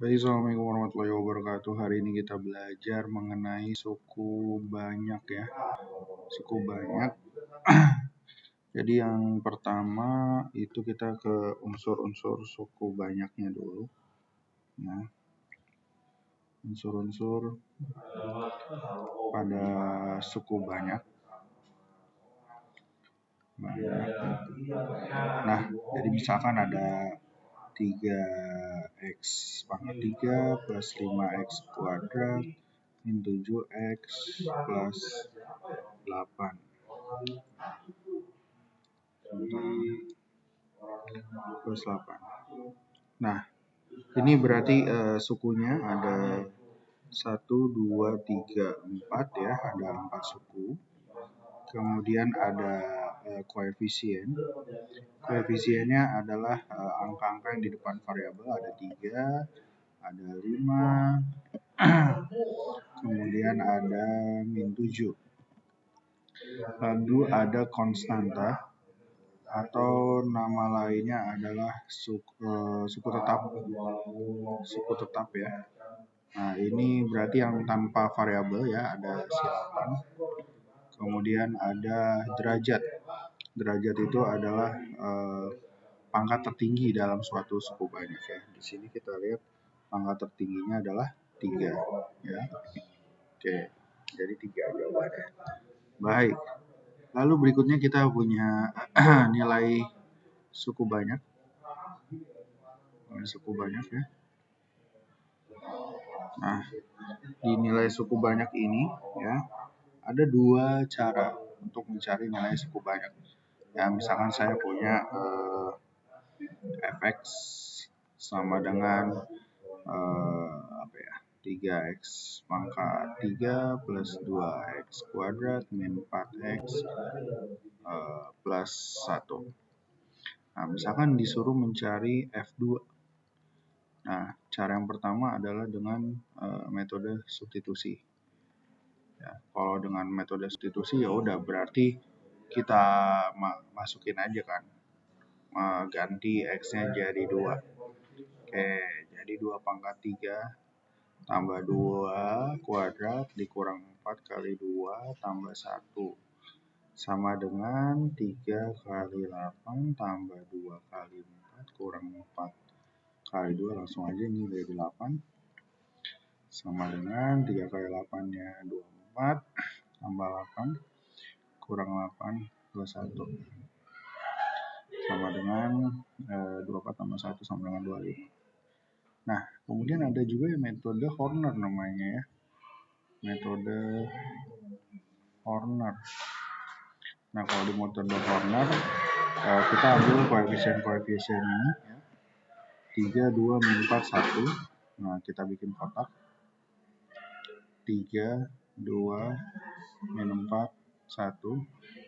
Baik, assalamualaikum warahmatullahi wabarakatuh. Hari ini kita belajar mengenai suku banyak ya. Suku banyak. Jadi yang pertama itu kita ke unsur-unsur suku banyaknya dulu. Nah, unsur-unsur pada suku banyak. Nah, jadi misalkan ada 3x pangkat 3 plus 5x kuadrat min 7x plus 8. Jadi plus 8. Nah, ini berarti sukunya ada 1, 2, 3, 4 ya, ada 4 suku. Kemudian ada koefisien. Koefisiennya adalah angka-angka yang di depan variabel, ada 3, ada 5, kemudian ada min 7. Lalu ada konstanta atau nama lainnya adalah suku tetap ya. Nah, ini berarti yang tanpa variabel ya, ada silapan. Kemudian ada derajat. Derajat itu adalah pangkat tertinggi dalam suatu suku banyak ya. Di sini kita lihat pangkat tertingginya adalah 3 ya. Oke, jadi 3 jawabannya. Baik. Lalu berikutnya kita punya nilai suku banyak. Suku banyak ya. Nah, di nilai suku banyak ini ya, ada 2 cara untuk mencari nilai suku banyak. Ya, misalkan saya punya fx sama dengan 3x pangkat 3 plus 2x kuadrat min 4x plus 1. Nah, misalkan disuruh mencari f2. Nah, cara yang pertama adalah dengan metode substitusi. Ya, kalau dengan metode substitusi ya udah berarti kita masukin aja kan. Ganti x-nya jadi 2. Oke, jadi 2 pangkat 3 tambah 2 kuadrat dikurang 4 kali 2 tambah 1 sama dengan 3 kali 8 tambah 2 kali 4 kurang 4 kali 2, langsung aja ini jadi 8 sama dengan 3 kali 8 nya 24 tambah 8 kurang 8 plus 1 sama dengan 24 tambah 1 sama dengan 25. Nah, kemudian ada juga yang metode Horner namanya ya. Metode Horner. Nah, kalau di metode Horner kita ambil koefisien ini ya. 3, 2, min 4, 1. Nah, kita bikin kotak. 3, 2, min 4, 1.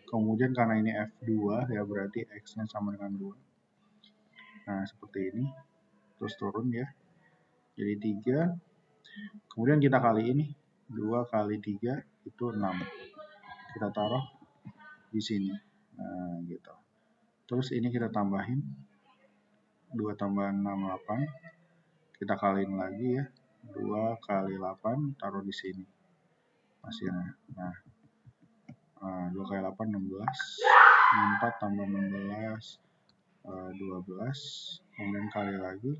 Kemudian karena ini F2 ya, berarti X-nya sama dengan 2. Nah, seperti ini. Terus turun ya. Jadi 3. Kemudian kita kali ini. 2 kali 3 itu 6. Kita taruh di sini. Nah, gitu. Terus ini kita tambahin. 2 tambah 6, 8. Kita kaliin lagi ya. 2 kali 8 taruh di sini. Hasilnya. Nah, 2 kali 8, 16. 4 tambah 16, 12. Kemudian kali lagi.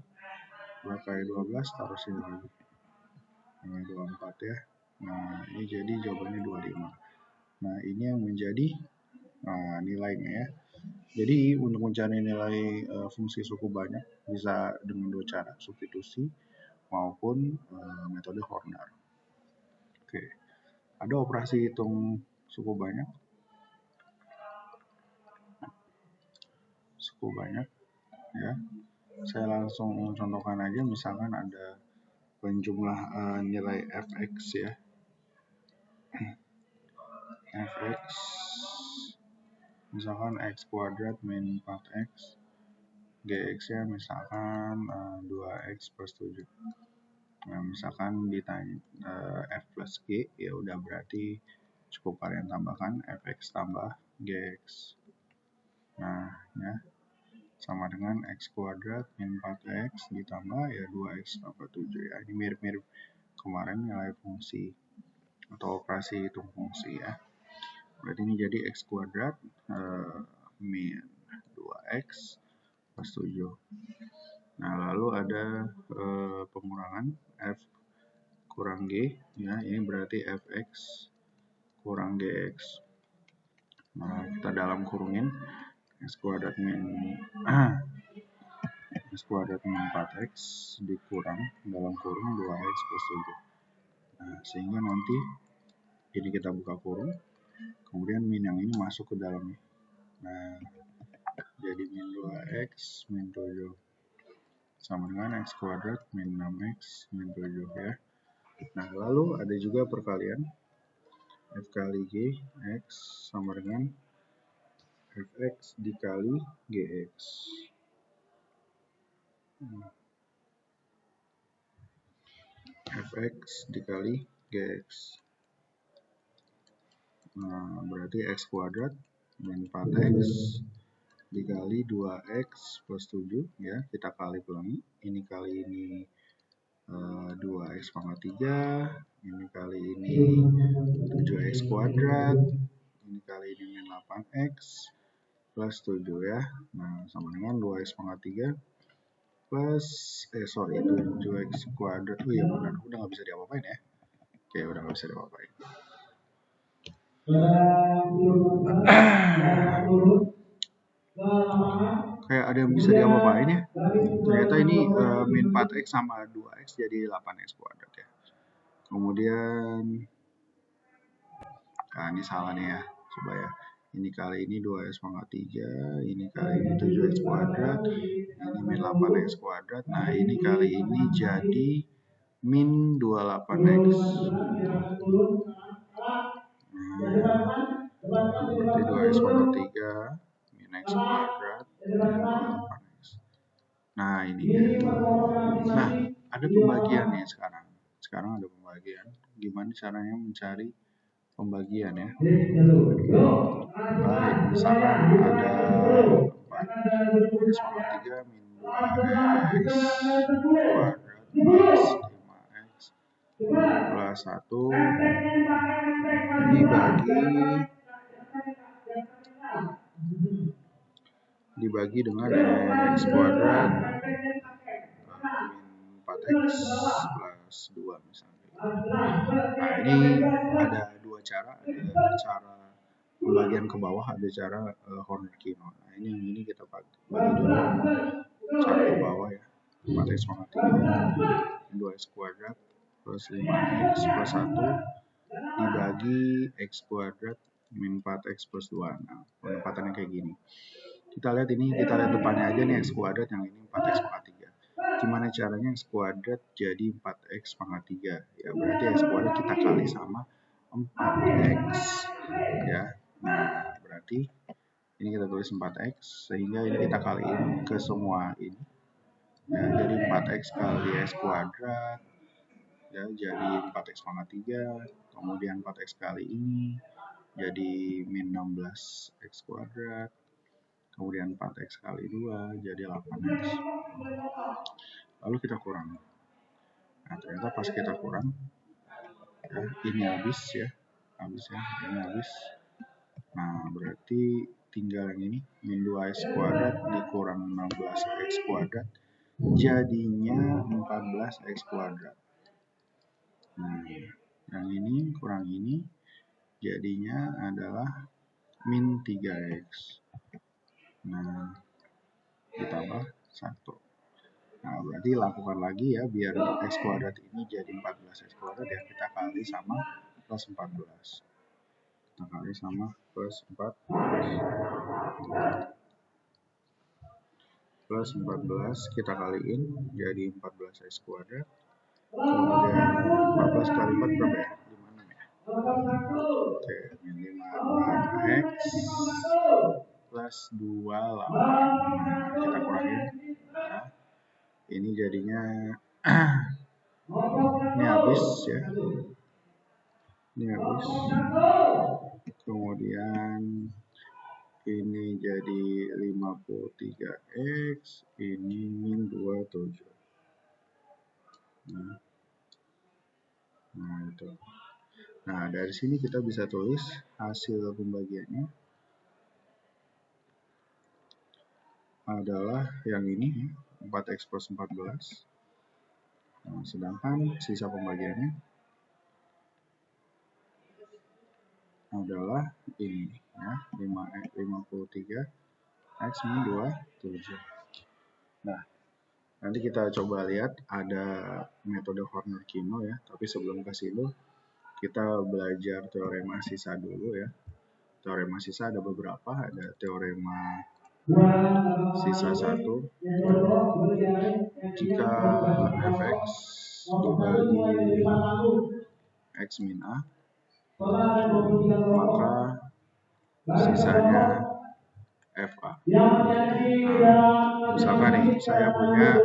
2 kali 12 taruh sini lagi. 24 ya. Nah, ini jadi jawabannya 25. Nah, ini yang menjadi nilainya ya. Jadi untuk mencari nilai fungsi suku banyak bisa dengan 2 cara, substitusi maupun metode Horner. Oke. Ada operasi hitung suku banyak. Suku banyak ya. Saya langsung contohkan aja, misalkan ada penjumlah nilai fx ya. Fx misalkan x kuadrat min 4x, gx nya misalkan 2x plus 7. Nah, misalkan ditanya f plus g, ya udah berarti cukup kalian tambahkan fx tambah gx. Nah, ya. sama dengan X kuadrat min 4X ditambah ya 2X tambah 7 ya. Ini mirip-mirip kemarin nilai fungsi atau operasi hitung fungsi ya. Berarti ini jadi X kuadrat min 2X plus 7. Nah, lalu ada pengurangan F kurang G ya, ini berarti Fx kurang Gx. Nah, kita dalam kurungin X kuadrat min 4X dikurang dalam kurung 2X plus 7. Nah, sehingga nanti ini kita buka kurung, kemudian min yang ini masuk ke dalamnya. Nah, jadi min 2X min 7 sama dengan X kuadrat min 6X min 7 ya. Nah, lalu ada juga perkalian F kali G X sama dengan Fx dikali Gx. Fx dikali Gx. Nah, berarti X kuadrat min 4X dikali 2X plus 7 ya, kita kali ulangi. Ini kali ini 2X pangkat 3, ini kali ini 7X kuadrat, ini kali ini min 8X plus 7 ya. Nah, sama dengan 2X pangkat 3 plus 7X kuadrat. Oh iya benar, udah nggak bisa diapa-apain ya. Oke, udah nggak bisa diapa-apain. Kayak ada yang bisa diapa-apain ya. Ternyata ini min 4X sama 2X jadi 8X kuadrat ya. Kemudian nah ini salah nih ya, coba ya. Ini kali ini 2X pangkat 3, ini kali ini 7X kuadrat, ini min 8X kuadrat. Nah, ini kali ini jadi min 28X. Berarti 2X pangkat 3 min X kuadrat min 28X. Nah, ini dia. Nah, ada pembagian nih sekarang. Sekarang ada pembagian. Gimana caranya mencari pembagian ya? Baik, misalkan ada 4X pangkat 3 min 2X kuadrat plus 5X plus 1 dibagi dengan X kuadrat min 4X plus 2 misalnya. Nah, ini ada dua cara, ada cara pembagian ke bawah, ada cara Horner-Kinnon. Nah, ini kita bagi dulu cara ke bawah ya. 4X pangkat 3 2X kuadrat plus 5X plus 1 dibagi X kuadrat min 4X plus 2. Nah, penempatannya kayak gini. Kita lihat ini, kita lihat depannya aja nih X kuadrat, yang ini 4X pangkat 3. Gimana caranya X kuadrat jadi 4X pangkat 3? Ya, berarti X kuadrat kita kali sama 4X. Ya, nah berarti ini kita tulis 4X, sehingga ini kita kaliin ke semua ini. Ya, jadi 4X kali X kuadrat, ya, jadi 4X pangkat 3, kemudian 4X kali ini, jadi min 16X kuadrat, kemudian 4X kali 2 jadi 8X. Lalu kita kurang. Nah, ternyata pas kita kurang ya, ini habis ya, ini habis. Nah, berarti tinggal yang ini min 2X kuadrat dikurang 16X kuadrat jadinya 14X kuadrat. Nah, yang ini kurang ini jadinya adalah min 3X. Nah, ditambah 1. Nah, berarti lakukan lagi ya, biar X kuadrat ini jadi 14X kuadrat ya, kita kali sama plus 14. Kita kali sama plus 14. Plus 14 kita kaliin jadi 14X kuadrat. Kemudian 14 kali 4 berapa ya? 56 ya? Oke, 56X plus 28. Nah, kita kurangin. Nah, ini jadinya ini habis ya. Ini habis. Kemudian ini jadi 53X, ini min 27. Nah, itu. Nah, dari sini kita bisa tulis hasil pembagiannya adalah yang ini, 4X plus 14. Nah, sedangkan sisa pembagiannya adalah ini, ya, 53X min 27. Nah, nanti kita coba lihat ada metode Horner-Kino ya, tapi sebelum ke situ kita belajar teorema sisa dulu ya. Teorema sisa ada beberapa, ada teorema sisa 1. Jika fx dibagi x min a, maka sisanya fa. Nah, misalkan nih, saya punya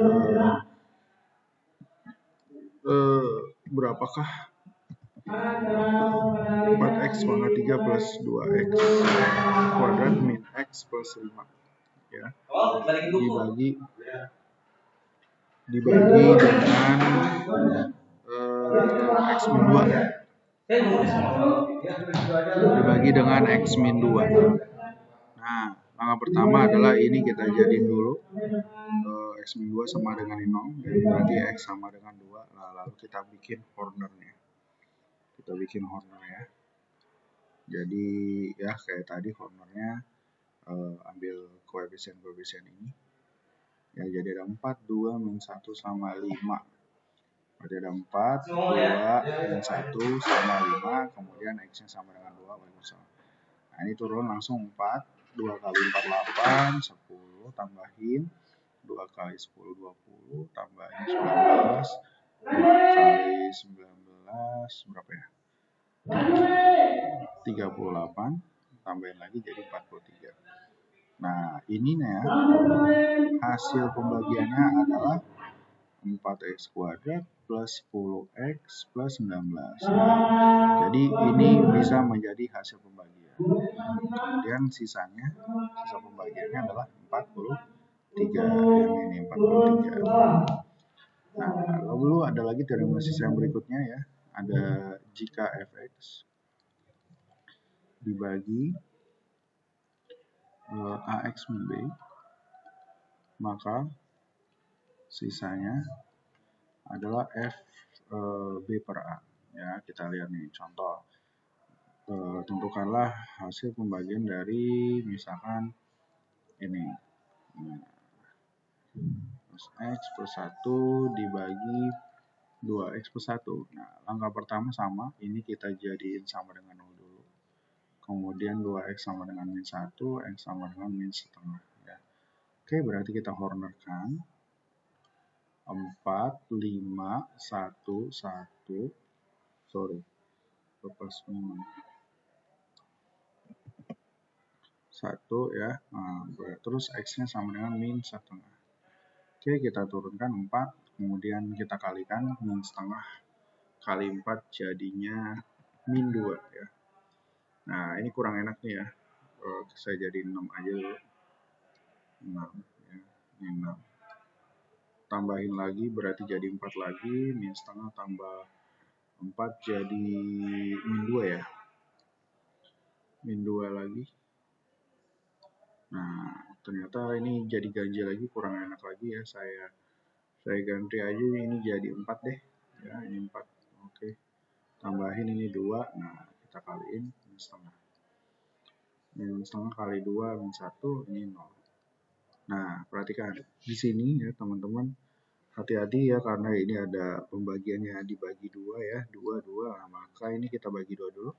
berapakah 4x pangkat 3 plus 2x kuadrat min x plus 5 ya, dibagi dengan x min 2, dibagi dengan x min 2. Nah, langkah pertama adalah ini kita jadiin dulu x min 2 sama dengan 0, ya, berarti x sama dengan 2. Nah, lalu kita bikin Hornernya. Kita bikin Horner ya. Jadi ya kayak tadi Hornernya ambil koefisien-koefisien ini. Ya, jadi ada 4, 2, min 1 sama 5. Berarti ada 4, 2, min 1 sama 5, kemudian x-nya sama dengan 2, nah, ini turun langsung 4, 2 kali 4, 8, 10, tambahin 2 kali 10, 20, tambahin 19, 2 kali 19, berapa ya? 38, tambahin lagi jadi 43. Nah, ini ya, hasil pembagiannya adalah 4x kuadrat plus 10x plus 19. Nah, jadi ini bisa menjadi hasil pembagian. Kemudian sisa pembagiannya adalah 43. Yang ini 43. Nah, lalu ada lagi teorema sisa yang berikutnya ya. Ada jika fx dibagi ax min b, maka sisanya adalah f b per a. Ya, kita lihat nih contoh. Tentukanlah hasil pembagian dari misalkan ini. Plus x plus 1 dibagi 2x plus 1. Nah, langkah pertama sama, ini kita jadiin sama dengan 0 dulu. Kemudian 2x sama dengan min 1, x sama dengan min setengah. Ya. Oke, berarti kita Hornerkan 4, 5, 1, 1, sorry, lepas 1 ya, nah, terus x-nya sama dengan min setengah. Oke, kita turunkan 4, kemudian kita kalikan min setengah kali 4 jadinya min 2 ya. Nah, ini kurang enak nih ya. Saya jadiin 6 aja dulu. 6 ya, ini 6. Tambahin lagi berarti jadi 4 lagi, min setengah tambah 4 jadi min 2 ya. Min 2 lagi. Nah, ternyata ini jadi ganjil lagi, kurang enak lagi ya. Saya ganti aja ini jadi 4 deh. Ya, ini 4. Oke. Tambahin ini 2. Nah, kita kaliin min setengah. Min setengah kali 2 min 1 ini 0. Nah, perhatikan di sini ya teman-teman, hati-hati ya karena ini ada pembagiannya dibagi 2 ya, 2, 2. Nah, maka ini kita bagi 2 dulu.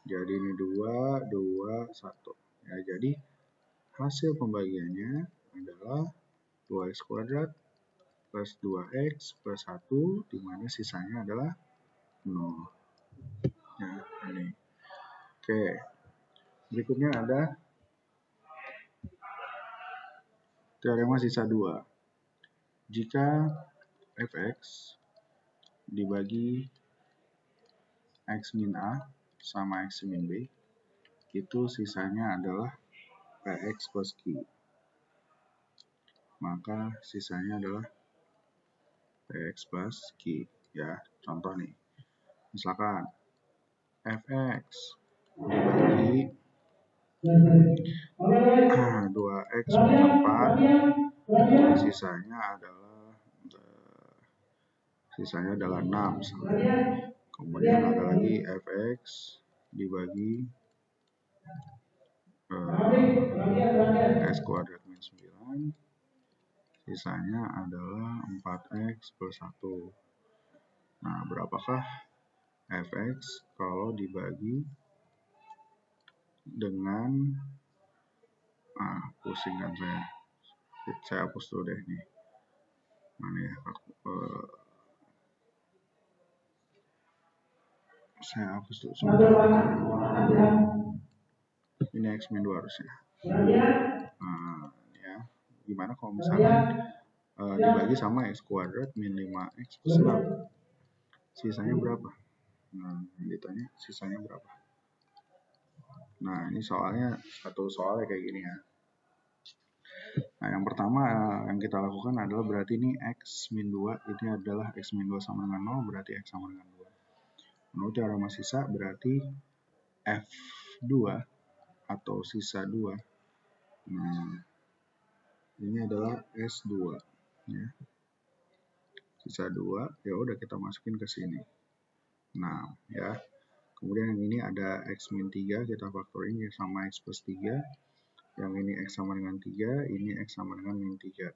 Jadi ini 2, 2, 1. Ya, jadi hasil pembagiannya adalah 2x kuadrat plus 2x plus 1, dimana sisanya adalah 0. Ya, ini. Oke. Berikutnya ada teorema sisa 2. Jika fx dibagi x min a sama x min b itu sisanya adalah Px plus Q. Maka sisanya adalah Px plus Q. Ya, contoh nih. Misalkan Fx dibagi 2x min 4, sisanya adalah 6. Kemudian ada lagi Fx dibagi x kuadrat min 9, sisanya adalah 4x plus 1. Nah, berapakah Fx kalau dibagi dengan pusing kan saya hapus dulu deh nih. Mana ya? Saya hapus dulu sebentar. Ini x min 2 harusnya. Ya. Gimana kalau misalkan dibagi sama x kuadrat min 5x plus 6? Sisanya berapa? Nah, ditanya sisanya berapa? Nah, ini soalnya satu soalnya kayak gini ya. Nah, yang pertama yang kita lakukan adalah berarti ini x min 2, ini adalah x min 2 sama dengan 0, berarti x sama dengan 2. Menurut teorema sisa berarti F2 atau sisa 2. Nah, ini adalah S2 ya. Sisa 2, ya udah kita masukin ke sini. Nah, ya. Kemudian yang ini ada x min 3, kita faktorin sama x plus 3. Yang ini x sama dengan 3, ini x sama dengan min 3.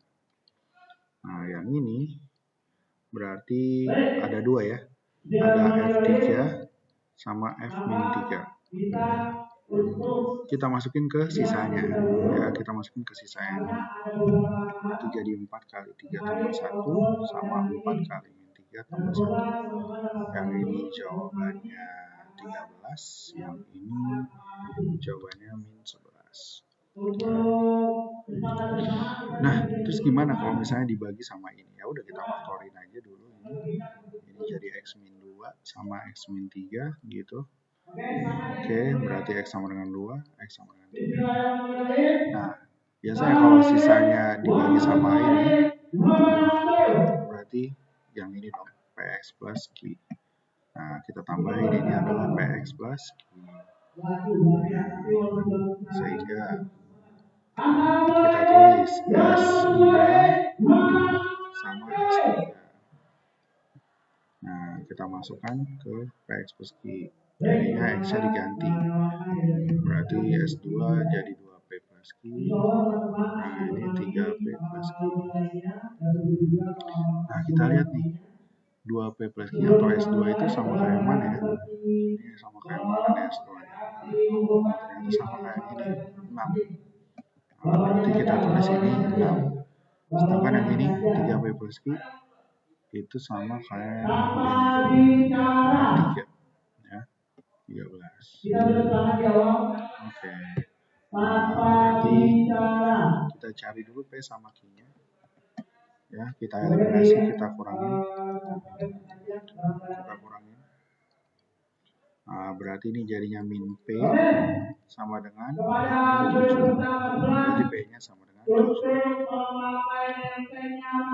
Nah, yang ini berarti ada 2 ya. Ada F3 sama F min 3. Kita masukin ke sisanya. Ya, kita masukin ke sisanya. Berarti jadi 4 kali 3 tambah 1 sama 4 kali min 3 tambah 1. Yang ini jawabannya 13, yang ini jawabannya min 11. Nah, terus gimana kalau misalnya dibagi sama ini? Ya udah kita faktorin aja dulu ini. Ini jadi x min 2 sama x min 3 gitu. Oke, berarti x sama dengan 2, x sama dengan 3. Nah, biasanya kalau sisanya dibagi sama ini, berarti yang ini dong, Px plus Q. Nah, kita tambahin ini adalah Px plus Q. Sehingga kita tulis S2 sama S3. Nah, kita masukkan ke Px plus Q. Jadinya X-nya diganti. Berarti S2 jadi 2P plus Q. Nah, ini 3P plus Q. Nah, kita lihat nih. 2P plus Q atau S2 itu sama kayak yang mana ya? Ini sama kayak mana nih S2 nya? Ternyata sama kayak ini, 6. Nah, berarti kita tulis ini 6. Sedangkan yang ini 3P plus Q itu sama kayak ini, F3 ya, 13. Oke. Berarti kita cari dulu P sama Q nya ya, kita eliminasi, kita kurangin. Nah, berarti ini jadinya min P sama dengan min 7. Berarti P nya sama dengan 7.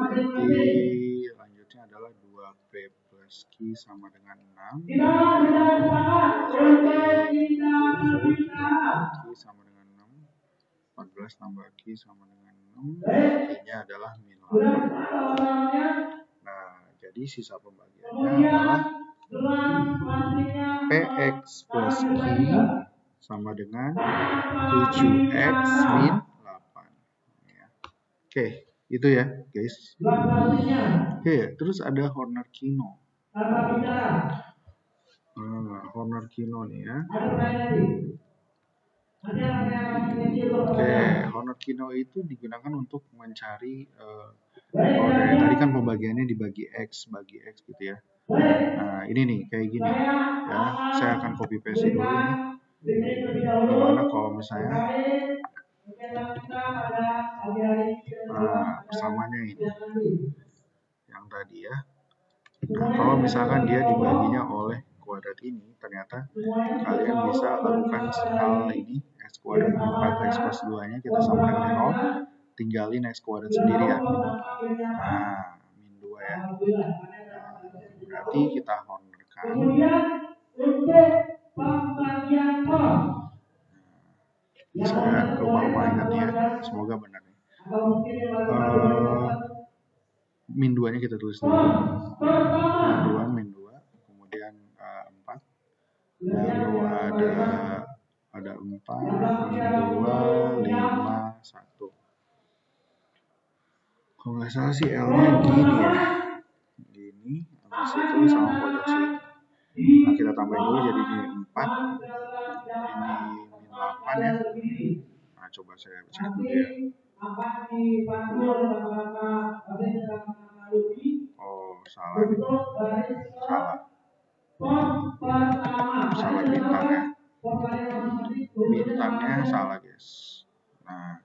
Berarti lanjutnya adalah 2P plus Q sama dengan 6. 2 kali 7 Q sama dengan 6. 14 tambah Q sama dengan 6. Q-nya adalah min 8. Nah, jadi sisa pembagiannya adalah Px plus Q sama dengan 7x min 8. Ya. Oke, itu ya guys. Oke, terus ada Horner-Kino. Horner-Kino nih ya. Oke, Horner-Kino itu digunakan untuk mencari kalau dari tadi kan pembagiannya dibagi X, bagi X gitu ya. Nah, ini nih kayak gini ya. Saya akan copy paste dulu ini. Gimana kalau misalnya persamaannya ini yang tadi ya. Nah, kalau misalkan dia dibaginya oleh kuadrat ini, ternyata ternyata kalian bisa lakukan hal ini. X kuadrat min 4 X plus 2 nya kita sama dengan 0, tinggalin X kuadrat sendiri ya. Nah, min 2 ya. Nah, berarti kita honorkan. Saya lupa ingatnya, semoga benar nih. Min 2 nya kita tulis dulu. Min 2, kemudian 4. Lalu ada 4, min 2, 5, 1. Kalau nggak salah sih L-nya gini ya. Gini, habis itu sama pojok sini. Nah, kita tambahin dulu jadi ini 4. Ini min 8 ya. Nah, coba saya cek dulu ya. Oh, salah nih. Salah bintang ya. Bintangnya salah, guys. Nah,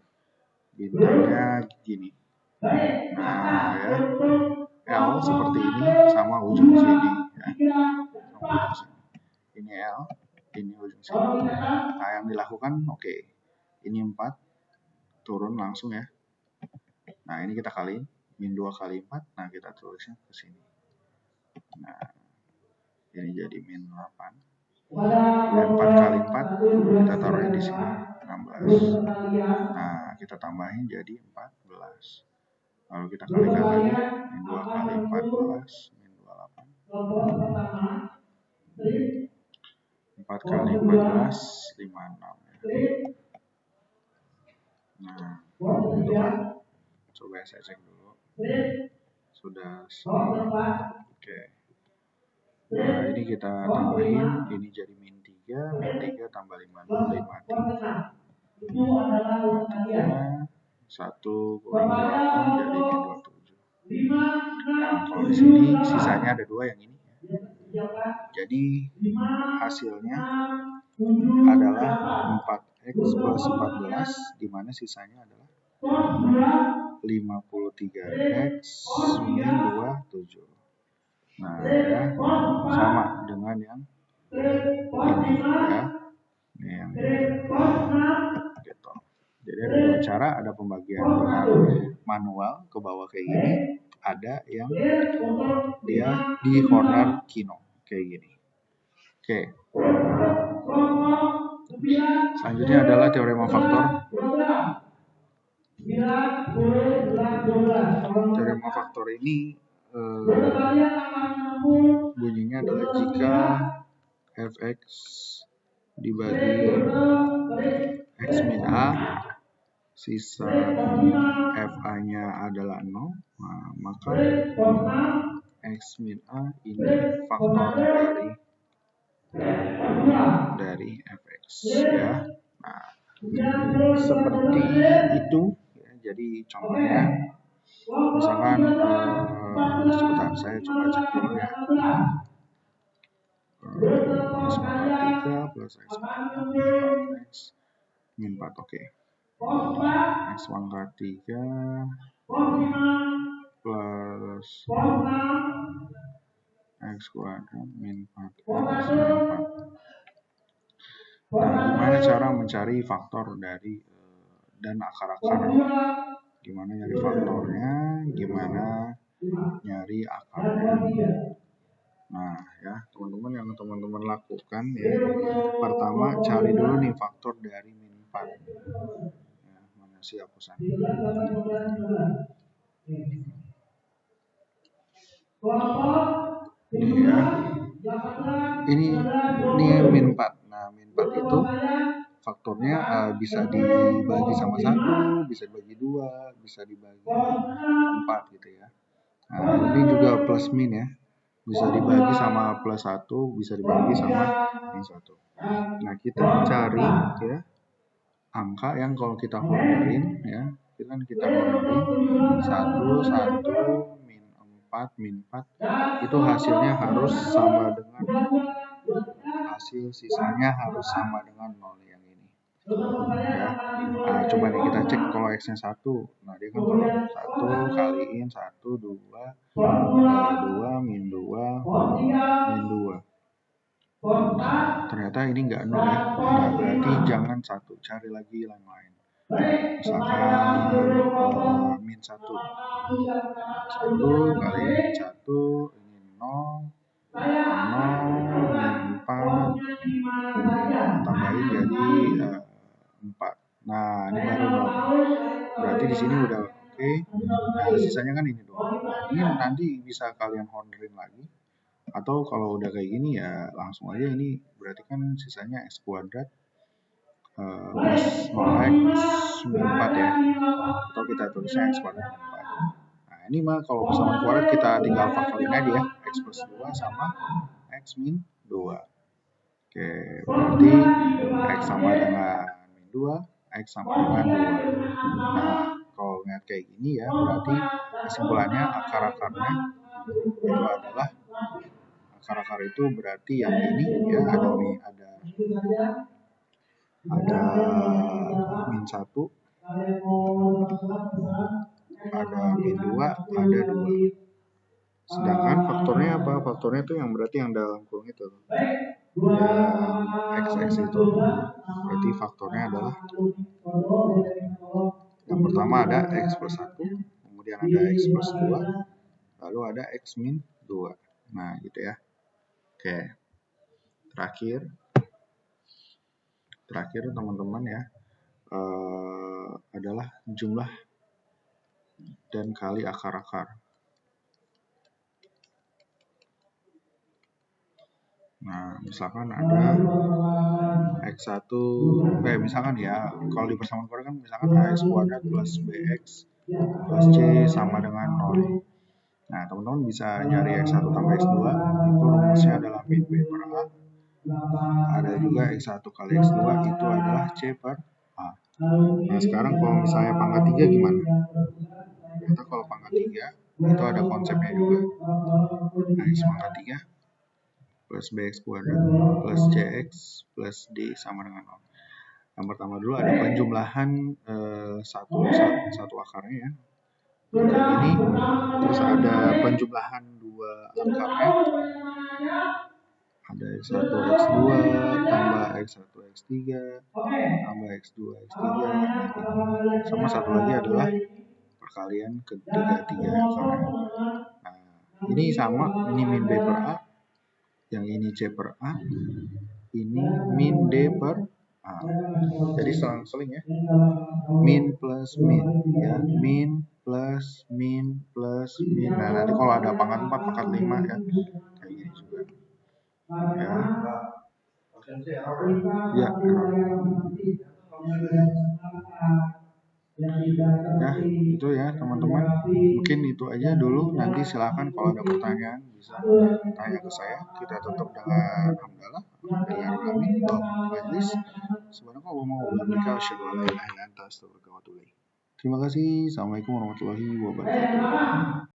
bintangnya gini. Nah, ya. L seperti ini sama ujung sini ya. Sama ujung sini. Ini L, ini ujung sini. Nah, yang dilakukan oke. Ini 4 turun langsung ya. Nah, ini kita kaliin min 2 kali 4. Nah, kita tulisnya ke sini. Nah, ini jadi min 8. Kemudian 4 kali 4 kita taruhnya di sini 16. Nah, kita tambahin jadi 14. Lalu kita kalikan lagi min 2 kali 14 min 28. 4 kali 14 56 ya. Nah, itu kan. Coba saya cek dulu. Sudah semua. Oke. Nah, ini kita tambahin, ini jadi min 3 tambah 53. 1 kurang 2 jadi min 27. Nah, kalau di sini sisanya ada 2 yang ini. Jadi hasilnya adalah 4x plus 14, di mana sisanya adalah 53x min 27. Nah, ya, sama dengan yang ini ya. Ini yang ini. Gitu. Jadi ada 2 cara, ada pembagian dengan manual ke bawah kayak gini, ada yang dia di corner kino kayak gini. Oke. Selanjutnya adalah teorema faktor. Teorema faktor ini bunyinya adalah jika fx dibagi x min a, sisa fa-nya adalah 0, nah, maka x min a ini faktor dari fx ya. Nah, seperti itu ya. Jadi contohnya misalkan sebentar saya coba cek dulu ya. X pangkat 3 plus X pangkat 4X min 4, oke. X pangkat 3 plus X kuadrat min 4X min 4. Nah, gimana cara mencari faktor dari dan akar-akar? Gimana nyari faktornya, gimana nyari akarnya? Nah, ya, teman-teman yang teman-teman lakukan ya. Pertama, cari dulu nih faktor dari min 4. Ya, mana sih hapusan? Ini ya. Ini min 4. Nah, min 4 itu faktornya bisa dibagi sama 1, bisa dibagi 2, bisa dibagi 4 gitu ya. Nah, ini juga plus min ya. Bisa dibagi sama plus 1, bisa dibagi sama min 1. Nah, kita cari ya angka yang kalau kita cornerin ya, kita cornerin 1, min 4, itu hasilnya harus sama dengan hasil sisanya harus sama dengan 0 yang ini. Ya. Nah, coba nih kita cek kalau x-nya 1. Nah, dia kan turun 1 kaliin 1 2 min 2 min 2. ternyata ini nggak 0 ya. Nah, berarti jangan 1, cari lagi yang lain. Misalkan min 1. 1 kali min 1, ini 0, 0, min 4, tambahin jadi 4. Nah, ini baru 0. Berarti di sini udah oke. Nah, sisanya kan ini doang. Ini nanti bisa kalian orderin lagi. Atau kalau udah kayak gini ya langsung aja, ini berarti kan sisanya x kuadrat plus 0x min 4 ya. Atau kita tulisnya x kuadrat min 4. Nah, ini mah kalau persamaan kuadrat kita tinggal faktorin aja ya. X plus 2 sama x min 2. Oke, berarti x sama dengan min 2, x sama dengan 2. Nah, kalau lihat kayak gini ya, berarti kesimpulannya akar-akarnya itu adalah akar-akar itu berarti yang ini ya, ada min 1, ada min 2, ada 2. Sedangkan faktornya apa? Faktornya itu yang berarti yang dalam kurung itu. Yang x itu. Berarti faktornya adalah yang pertama ada x plus 1, kemudian ada x plus 2, lalu ada x min 2. Nah, gitu ya. Oke. Terakhir teman-teman ya, adalah jumlah dan kali akar-akar. Nah, misalkan ada x1, misalkan ya, kalau di persamaan kuadrat kan misalkan ax kuadrat plus bx plus c sama dengan 0. Nah, teman-teman bisa nyari x1 tambah x2, itu rumusnya adalah min b per a. Ada juga x1 kali x2, itu adalah c per a. Nah, sekarang kalau misalnya pangkat 3 gimana? Ternyata kalau pangkat 3, itu ada konsepnya juga. Nah, x pangkat 3 plus bx kuadrat plus cx plus d sama dengan 0. Yang pertama dulu ada penjumlahan satu akarnya ya, kayak gini. Terus ada penjumlahan dua akarnya, ada x1 x2 tambah x1 x3 tambah x2 x3 gitu. Sama satu lagi adalah perkalian ketiga akarnya. Nah, ini sama, ini min b per a, yang ini c per a, ini min d per a. Jadi selang-seling ya, min plus min ya, min plus min plus min. Nah, nanti kalau ada pangkat 4, pangkat 5 ya, kayak gini juga ya. Ya, itu ya teman-teman. Mungkin itu aja dulu. Nanti silahkan kalau ada pertanyaan bisa tanya ke saya. Kita tutup dengan hamdalah. Terima kasih. Assalamualaikum warahmatullahi wabarakatuh.